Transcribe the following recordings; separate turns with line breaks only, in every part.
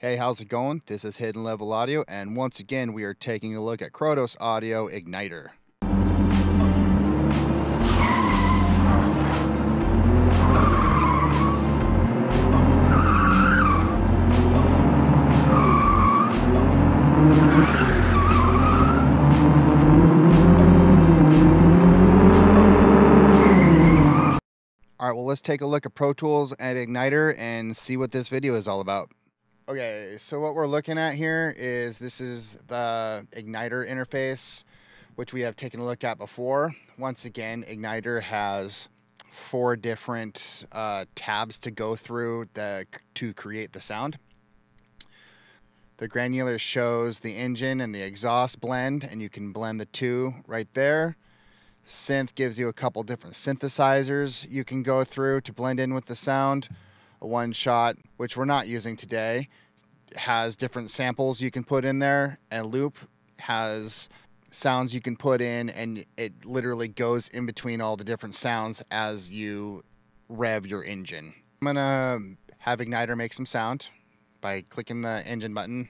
Hey, how's it going? This is Hidden Level Audio, and once again, we are taking a look at Krotos Igniter. All right, well, let's take a look at Pro Tools and Igniter and see what this video is all about. Okay, so what we're looking at here is this is the Igniter interface, which we have taken a look at before. Once again, Igniter has 4 different tabs to go through to create the sound. The granular shows the engine and the exhaust blend, and you can blend the two right there. Synth gives you a couple different synthesizers you can go through to blend in with the sound. A one shot, which we're not using today, has different samples you can put in there, and loop has sounds you can put in, and it literally goes in between all the different sounds as you rev your engine. I'm gonna have Igniter make some sound by clicking the engine button,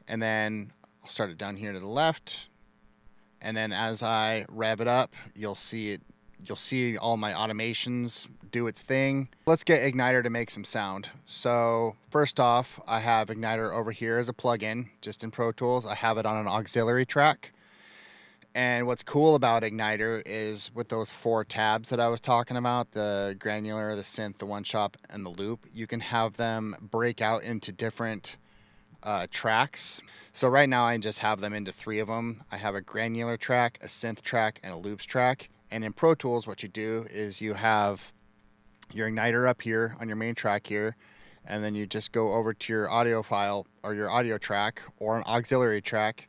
and then I'll start it down here to the left, and then as I rev it up, you'll see all my automations do its thing. Let's get Igniter to make some sound. So first off, I have Igniter over here as a plugin, just in Pro Tools. I have it on an auxiliary track. And what's cool about Igniter is with those 4 tabs that I was talking about, the granular, the synth, the one shot, and the loop, you can have them break out into different tracks. So right now I just have them into 3 of them. I have a granular track, a synth track, and a loops track. And in Pro Tools, what you do is you have your Igniter up here on your main track here, and then you just go over to your audio file or your audio track or an auxiliary track.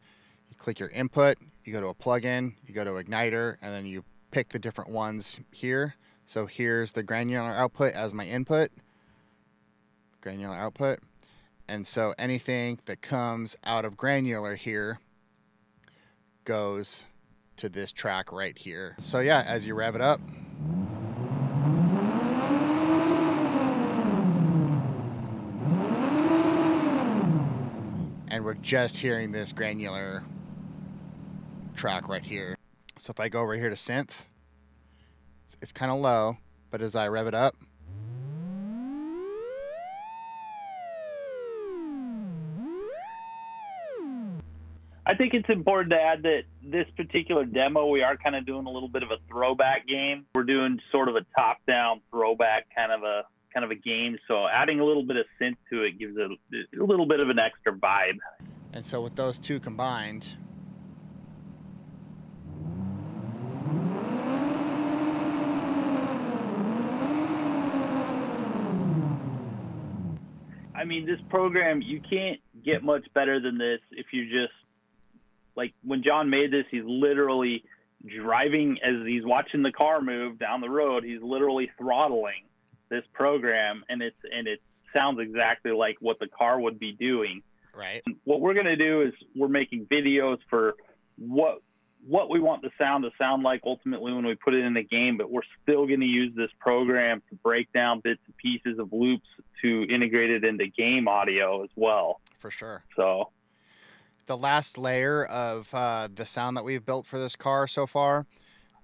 You click your input, you go to a plugin, you go to Igniter, and then you pick the different ones here. So here's the granular output as my input, granular output. And so anything that comes out of granular here goes to this track right here. So yeah, as you rev it up, and we're just hearing this granular track right here. So if I go over here to synth, it's kind of low, but as I rev it up,
I think it's important to add that this particular demo, we are kind of doing a little bit of a throwback game. We're doing sort of a top-down throwback kind of a game. So adding a little bit of synth to it gives it a little bit of an extra vibe.
And so with those two combined,
I mean, this program, you can't get much better than this if you just, like when John made this, he's literally driving as he's watching the car move down the road. He's literally throttling this program, and it sounds exactly like what the car would be doing.
right?
What we're going to do is we're making videos for what we want the sound to sound like ultimately when we put it in the game, but we're still going to use this program to break down bits and pieces of loops to integrate it into game audio as well.
For sure.
So
the last layer of the sound that we've built for this car so far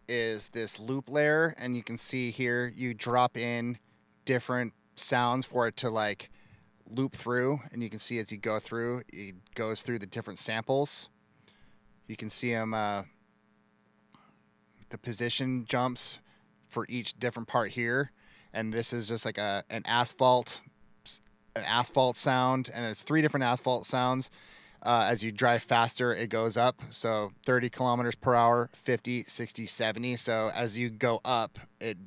is this loop layer, and you can see here you drop in different sounds for it to like loop through, and you can see as you go through, it goes through the different samples. You can see them, the position jumps for each different part here, and this is just like an asphalt sound, and it's 3 different asphalt sounds. As you drive faster, it goes up. So 30 kilometers per hour, 50, 60, 70. So as you go up, it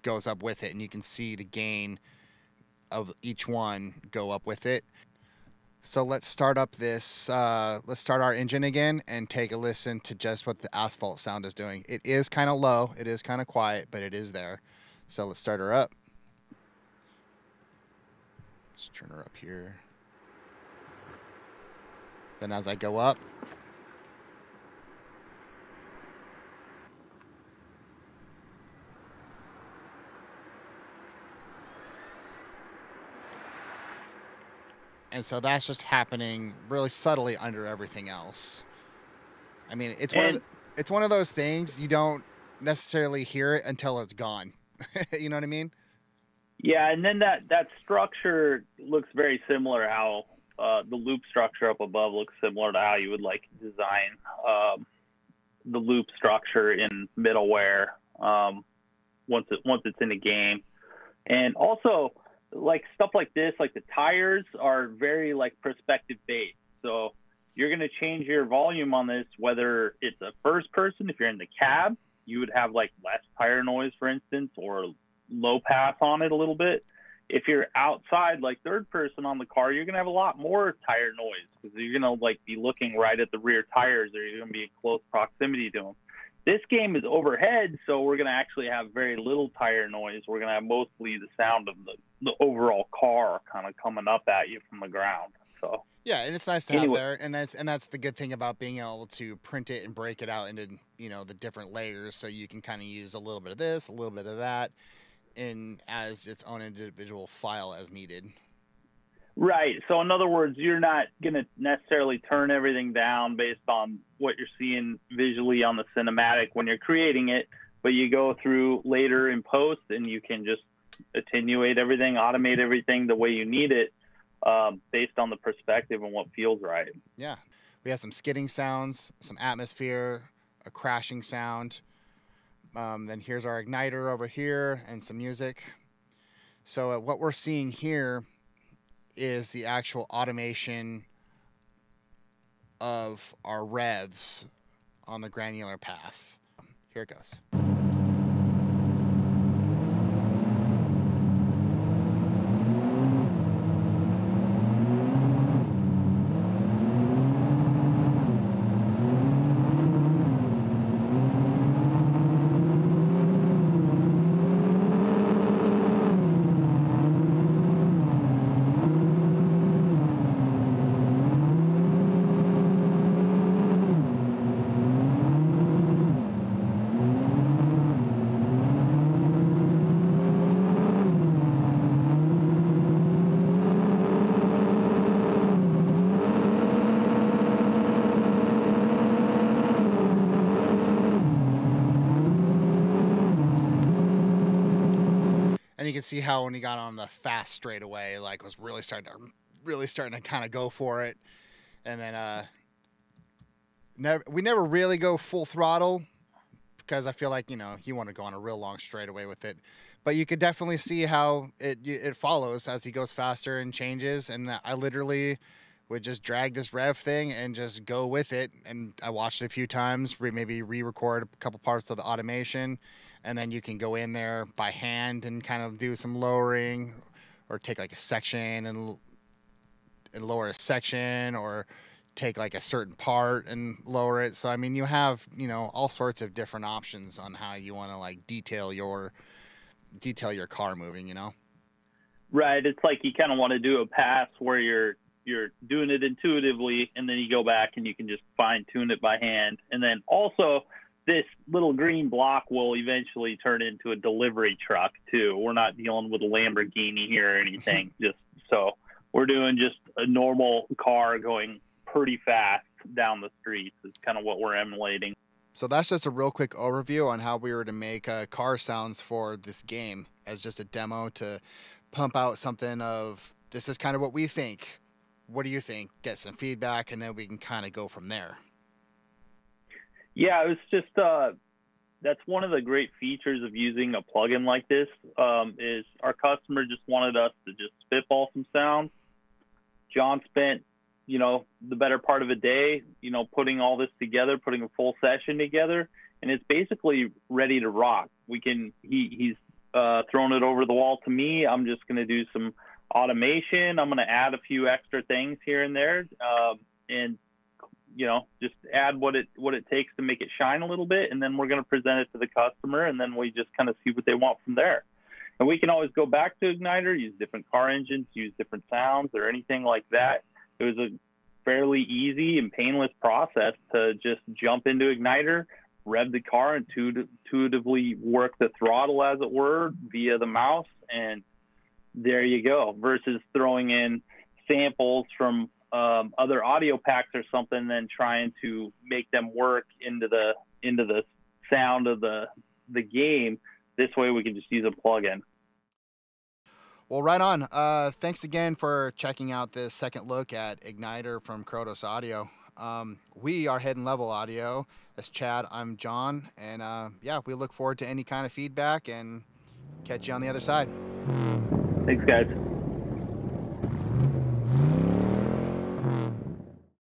goes up with it, and you can see the gain of each one go up with it. So let's start up this, let's start our engine again and take a listen to just what the asphalt sound is doing. It is kind of low, it is kind of quiet, but it is there. So let's start her up. Let's turn her up here. Then as I go up, And so that's just happening really subtly under everything else. I mean,
And
it's one of those things you don't necessarily hear it until it's gone. You know what I mean?
yeah, and then that structure looks very similar. How the loop structure up above looks similar to how you would like design the loop structure in middleware once it's in a game. And also, like stuff like this, like the tires are very like perspective based. So you're going to change your volume on this, whether it's a first person, if you're in the cab, you would have like less tire noise, for instance, or low pass on it a little bit. If you're outside, like third person on the car, you're going to have a lot more tire noise because you're going to like be looking right at the rear tires, or you're going to be in close proximity to them. This game is overhead, so we're going to actually have very little tire noise. We're going to have mostly the sound of the overall car kind of coming up at you from the ground. So
yeah, and it's nice to have there, and that's the good thing about being able to print it and break it out into, you know, the different layers, so you can kind of use a little bit of this, a little bit of that, in as its own individual file as needed.
Right. So in other words, you're not going to necessarily turn everything down based on what you're seeing visually on the cinematic when you're creating it, but you go through later in post and you can just attenuate everything, automate everything the way you need it, based on the perspective and what feels right.
Yeah. We have some skidding sounds, some atmosphere, a crashing sound. Then here's our igniter over here and some music. So what we're seeing here is the actual automation of our revs on the granular path. Here it goes. And you can see how when he got on the fast straightaway, like was really starting to kind of go for it. And then we never really go full throttle because I feel like, you know, you want to go on a real long straightaway with it. But you could definitely see how it follows as he goes faster and changes. And I literally would just drag this rev thing and just go with it. And I watched it a few times, maybe re-record a couple parts of the automation. And then you can go in there by hand and kind of do some lowering, or take like a section and lower a section, or take like a certain part and lower it. So I mean, you have, you know, all sorts of different options on how you want to like detail your car moving, you know.
Right. It's like you kind of want to do a pass where you're doing it intuitively, and then you go back and you can just fine tune it by hand. And then also, this little green block will eventually turn into a delivery truck too. We're not dealing with a Lamborghini here or anything. Just so we're doing just a normal car going pretty fast down the streets is kind of what we're emulating.
So that's just a real quick overview on how we were to make car sounds for this game, as just a demo to pump out something of, this is kind of what we think. What do you think? Get some feedback, and then we can kind of go from there.
Yeah, it was just that's one of the great features of using a plugin like this, is our customer just wanted us to just spitball some sounds. John spent, you know, the better part of a day, you know, putting all this together, putting a full session together, and it's basically ready to rock. He's thrown it over the wall to me. I'm just going to do some automation. I'm going to add a few extra things here and there, and you know, just add what it takes to make it shine a little bit, and then we're going to present it to the customer, and then we just kind of see what they want from there. And we can always go back to Igniter, use different car engines, use different sounds or anything like that. It was a fairly easy and painless process to just jump into Igniter, rev the car, intuitively work the throttle, as it were, via the mouse, and there you go, versus throwing in samples from other audio packs or something, than trying to make them work into the sound of the game. This way we can just use a plugin.
Well, right on. Thanks again for checking out this second look at Igniter from Krotos Audio. We are Hidden Level Audio. That's Chad. I'm John. And yeah, we look forward to any kind of feedback and catch you on the other side.
Thanks, guys.